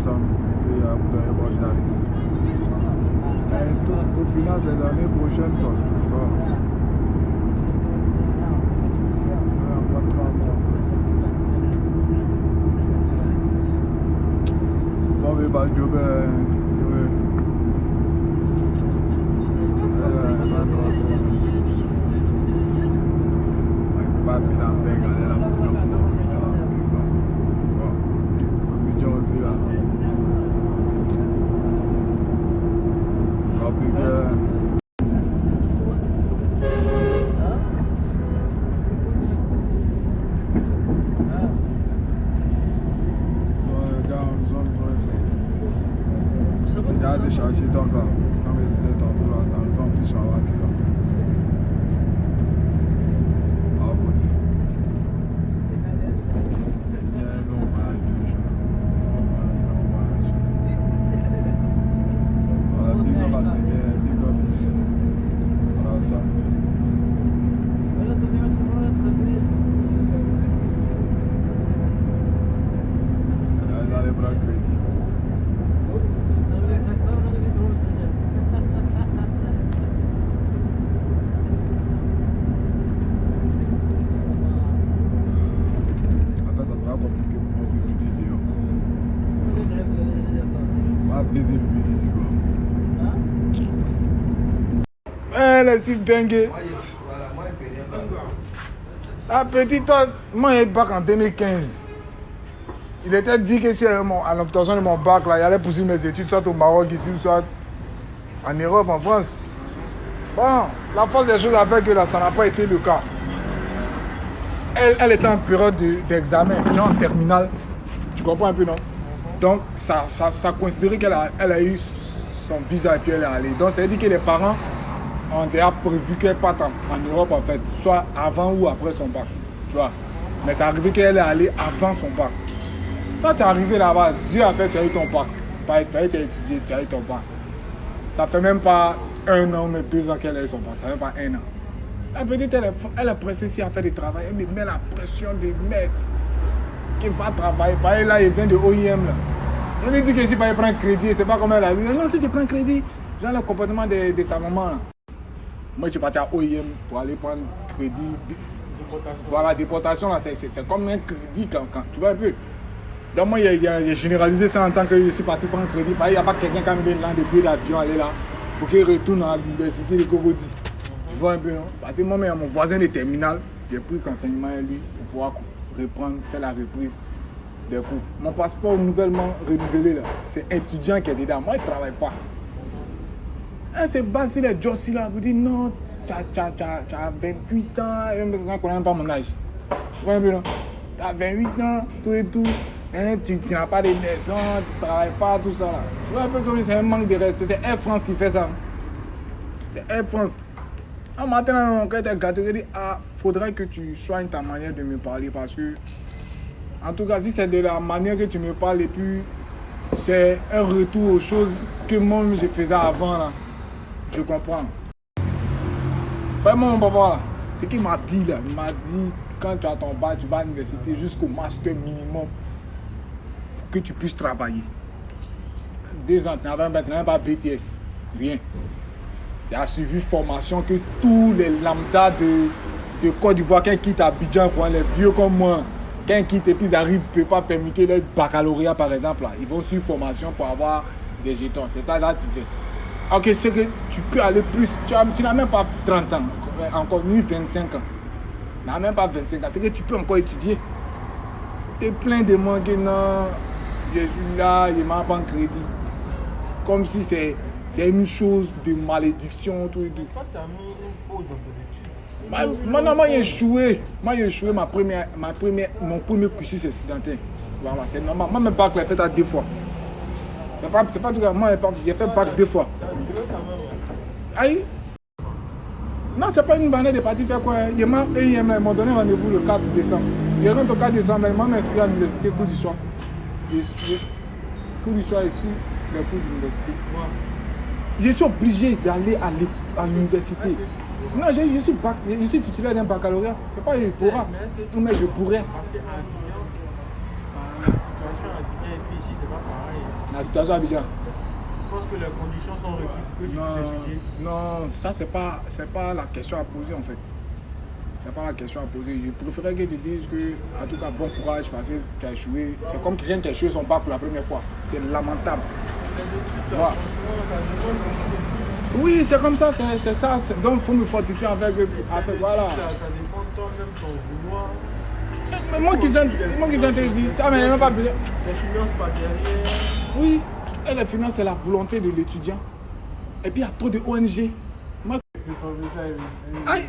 décembre et puis vous donnez bonne date. Et tout, au final, c'est l'année prochaine quoi. Bon. Pas 3 mois. Bon, mais pas de job, c'est vrai. C'est déjà déchargé donc là, comme je disais tantôt là, ça ne tombe plus sur la là. Elle est si dingue. La petite, toi, moi j'ai bac en 2015. Il était dit que si à l'obtention de mon bac, là, il allait poursuivre mes études, soit au Maroc, ici, soit en Europe, en France. Bon, la force des choses a fait que là, ça n'a pas été le cas. Elle était en période d'examen, genre en terminale. Tu comprends un peu, non? Donc, ça considérait qu'elle a eu son visa et puis elle est allée. Donc, ça veut dire que les parents ont déjà prévu qu'elle parte en Europe, en fait, soit avant ou après son bac. Tu vois? Mais c'est arrivé qu'elle est allée avant son bac. Toi, tu es arrivé là-bas, Dieu a fait, tu as eu ton bac. Tu as étudié, tu as eu ton bac. Ça fait même pas 1 an, mais 2 ans qu'elle a eu son bac. Ça fait pas 1 an. La petite, elle est pressée ici à faire du travail. Elle me met la pression de mettre qu'il va travailler. Pareil, là, il vient de OIM. Là. Elle lui dit que si il prend crédit, c'est pas comme elle a dit. Non, si tu prends crédit, genre le comportement de sa maman. Là. Moi, je suis parti à OIM pour aller prendre crédit. Voilà, déportation, là, c'est comme un crédit quand tu vois un peu. Donc, moi, j'ai généralisé ça en tant que je suis parti prendre crédit. Il n'y a pas quelqu'un qui a mis des billets d'avion aller là pour qu'il retourne à l'université de Cocody. Tu vois un peu, non? Parce que moi, mon voisin de terminale, j'ai pris qu'enseignement à lui pour pouvoir reprendre, faire la reprise des cours. Mon passeport nouvellement renouvelé, là, c'est étudiant qui est dedans. Moi, il ne travaille pas. C'est basé les Jossi là, vous dites non, tu as 28 ans, je ne connais même pas mon âge. Tu vois un peu, non? Tu as 28 ans, tout et tout. Hein, tu n'as pas de maison, tu ne travailles pas, tout ça là. Tu vois un peu comme c'est un manque de respect. C'est Air France qui fait ça. C'est Air France. Un matin, quand tu es gâté, tu dis, faudrait que tu soignes ta manière de me parler parce que, en tout cas, si c'est de la manière que tu me parles et puis c'est un retour aux choses que moi je faisais avant là, je comprends. Vraiment, mon papa là, ce qu'il m'a dit là, il m'a dit, quand tu as ton bac, tu vas à l'université jusqu'au master minimum. Que tu puisses travailler. 2 ans, tu n'as même pas BTS, rien. Tu as suivi formation que tous les lambdas de Côte d'Ivoire, quand ils quittent Abidjan, les vieux comme moi, quand ils quittent et puis ils arrivent, ne peuvent pas permettre leur baccalauréat par exemple, là. Ils vont suivre formation pour avoir des jetons. C'est ça là tu fais. Ok, c'est que tu peux aller plus, tu n'as même pas 30 ans, encore ni 25 ans. Tu n'as même pas 25 ans, c'est que tu peux encore étudier. Tu es plein de monde que non. Je suis là, je m'en prends crédit. Comme si c'est une chose de malédiction, tout et tout. Toi, tu as mis une pause dans tes études. Moi, j'ai échoué. Moi, j'ai échoué mon premier cursus étudiantin. Voilà, c'est normal. Moi, même bac, je l'ai fait à 2 fois. C'est pas tout cas. Moi, j'ai fait bac 2 fois. Aïe. Non, c'est pas une banane de partir faire quoi. Ils m'ont donné rendez-vous le 4 décembre. Je rentre au 4 décembre, ils m'ont inscrit à l'université cours du soir. Cours du soir ici, les cours d'université. Je suis obligé d'aller à l'université. Non, je suis titulaire d'un baccalauréat. C'est pas il faudra. Mais je pourrais. Parce qu'à Abidjan, la situation à Abidjan et puis ici, c'est pas pareil. La situation à Abidjan. Je pense que les conditions sont requises pour que tu puisses étudier. Non, ça c'est pas la question à poser en fait. C'est pas la question à poser. Je préférerais que tu dises que, en tout cas, bon courage parce que tu as échoué. C'est comme quelqu'un qui a échoué son bac pour la première fois. C'est lamentable. Les études, Voilà. Oui, c'est comme ça, c'est ça. Donc il faut me fortifier avec voilà. Ça dépend de toi-même, ton vouloir. Mais moi qui s'interdit, ça mais même pas besoin. Les finances pas derrière. Oui, et la finance, c'est la volonté de l'étudiant. Et puis il y a trop de ONG. Moi,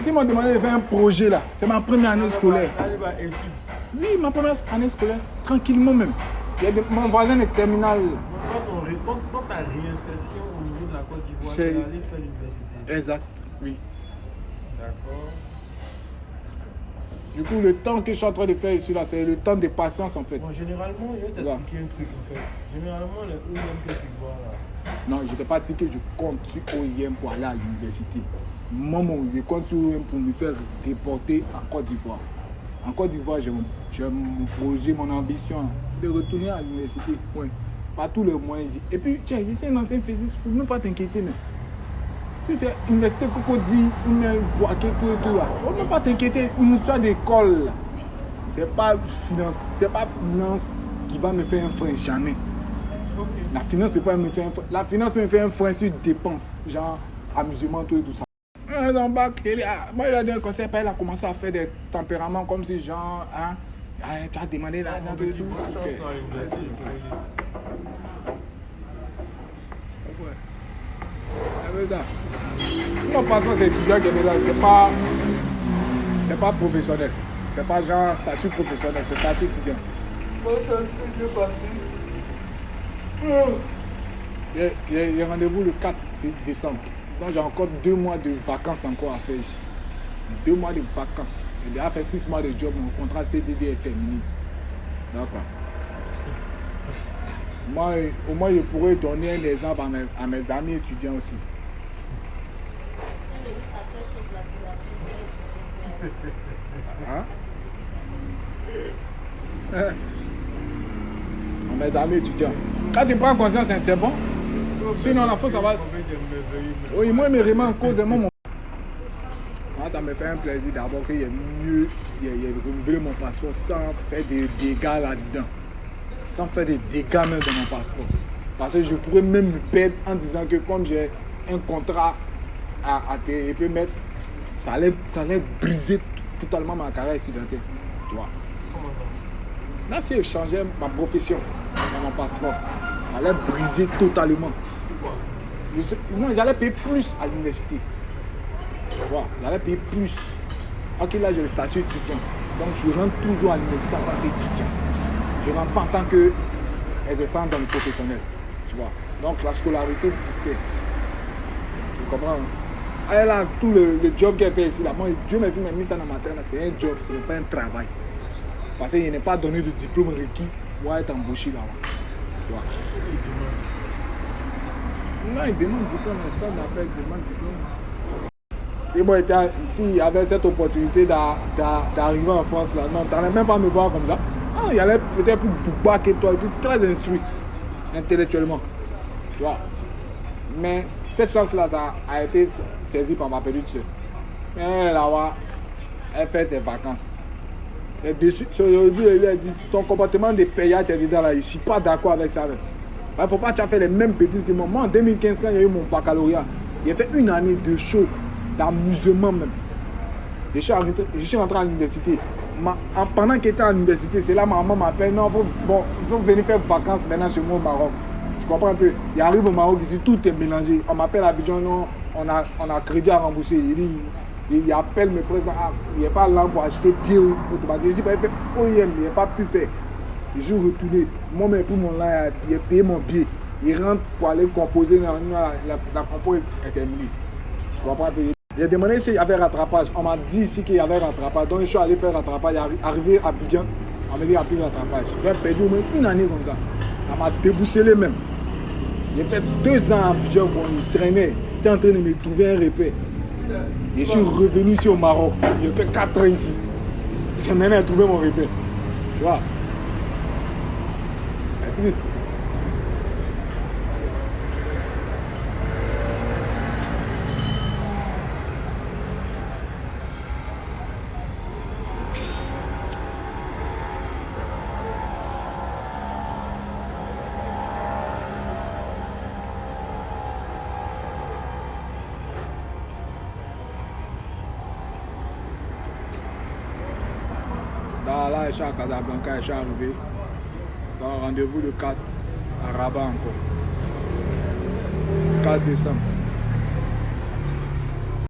si m'a demandé de faire un projet là, c'est ma première année scolaire. Oui, ma première année scolaire, tranquillement même. Mon voisin est terminal. Quand ta réinsertion au niveau de la Côte d'Ivoire, tu es allé faire l'université. Exact, oui. D'accord. Du coup, le temps que je suis en train de faire ici là, c'est le temps de patience en fait. Bon, généralement, je vais t'expliquer un truc en fait. Généralement, les OIM que tu vois là. Non, je ne t'ai pas dit que je compte sur OIM pour aller à l'université. Maman, je compte sur OIM pour me faire déporter en Côte d'Ivoire. En Côte d'Ivoire, j'ai mon projet, mon ambition de retourner à l'université. Ouais. Par tous les moyens. Et puis, tiens, je suis un ancien physicien, il ne faut même pas t'inquiéter. Mais. Si c'est l'université Cocody, ou bien Boaké, tout et tout là, il ne faut même pas t'inquiéter. Une histoire d'école, c'est pas finance qui va me faire un frein, jamais. Okay. La finance peut pas me faire un frein. La finance me fait un frein sur dépenses, genre amusement, tout et tout ça. Dans le bac, moi il a donné un conseil, il a commencé à faire des tempéraments comme si genre, hein, tu as demandé l'argent et tout. Okay. Ça. Mon passeport c'est étudiant qui est là, c'est pas professionnel. C'est pas genre statut professionnel, c'est statut étudiant. J'ai rendez-vous le 4 décembre. Donc j'ai encore 2 mois de vacances encore à faire ici. 2 mois de vacances. J'ai déjà fait 6 mois de job, mon contrat CDD est terminé. D'accord. Moi, au moins je pourrais donner un exemple à mes amis étudiants aussi. Hein? Mes amis étudiants. Quand tu prends conscience, c'est bon. Sinon, la fois, ça va. Oui, moi, mes remets en cause, moi, ça me fait un plaisir d'abord qu'il y ait mieux, il y ait renouvelé mon passeport sans faire des dégâts là-dedans. Sans faire des dégâts même dans mon passeport. Parce que je pourrais même me perdre en disant que comme j'ai un contrat à mettre, ça allait briser totalement ma carrière étudiantine. Tu vois. Comment ça? Là, si je changeais ma profession dans mon passeport, ça allait briser totalement. Pourquoi? Non, j'allais payer plus à l'université. Tu vois, j'allais payer plus. Ok, là, j'ai le statut étudiant. Donc, je rentre toujours à l'université en tant qu'étudiant. Je ne rentre pas en tant qu'exerçant dans le professionnel. Tu vois. Donc, la scolarité diffère. Tu comprends? Ah, là, tout le job qu'elle fait ici, là, moi, Dieu merci, m'a mis ça dans ma tête, c'est un job, ce n'est pas un travail. Parce qu'il n'est pas donné de diplôme requis pour être embauché là-bas. Tu vois. Non, il demande diplôme, mais ça n'appelle demande diplôme. Si moi j'étais ici, il y avait cette opportunité d'arriver en France là, non, tu n'allais même pas me voir comme ça. Ah, il allait peut-être plus bas que toi, très instruit intellectuellement. Tu vois. Mais cette chance-là, ça a été saisie par ma petite soeur. Mais là-bas, elle fait ses vacances. Aujourd'hui, elle lui a dit, ton comportement de payage, tu es dedans là, je ne suis pas d'accord avec ça. Il ne faut pas que tu aies fait les mêmes bêtises que moi. Moi, en 2015, quand il y a eu mon baccalauréat, j'ai fait une année de show, d'amusement même. Je suis rentré à l'université. Pendant qu'il était à l'université, c'est là que ma maman m'appelle. Non, il faut venir faire vacances maintenant chez moi au Maroc. Tu comprends un peu? Il arrive au Maroc ici, tout est mélangé. On m'appelle à Abidjan, non, on a crédit à rembourser. Il appelle mes frères, il n'y a pas l'argent pour acheter pied automatique. Je dis, il fait OIM, il n'a pas pu faire. Je suis retourné. Moi-même, pour mon là, il a payé mon pied. Il rentre pour aller composer. La compo est terminée. Tu comprends un peu? J'ai demandé s'il y avait rattrapage. On m'a dit ici qu'il y avait rattrapage. Donc je suis allé faire rattrapage. Arrivé à Abidjan, on m'a dit qu'il n'y a plus de rattrapage. J'ai perdu au moins une année comme ça. Ça m'a déboussolé même. J'ai fait 2 ans à Abidjan où on traînait. J'étais en train de me trouver un repère. Je suis revenu ici au Maroc. J'ai fait 4 ans ici. J'ai même trouvé mon repère. Tu vois. C'est triste. là, je suis à Casablanca, je suis arrivé. Donc rendez-vous le 4 à Rabat encore. 4 décembre.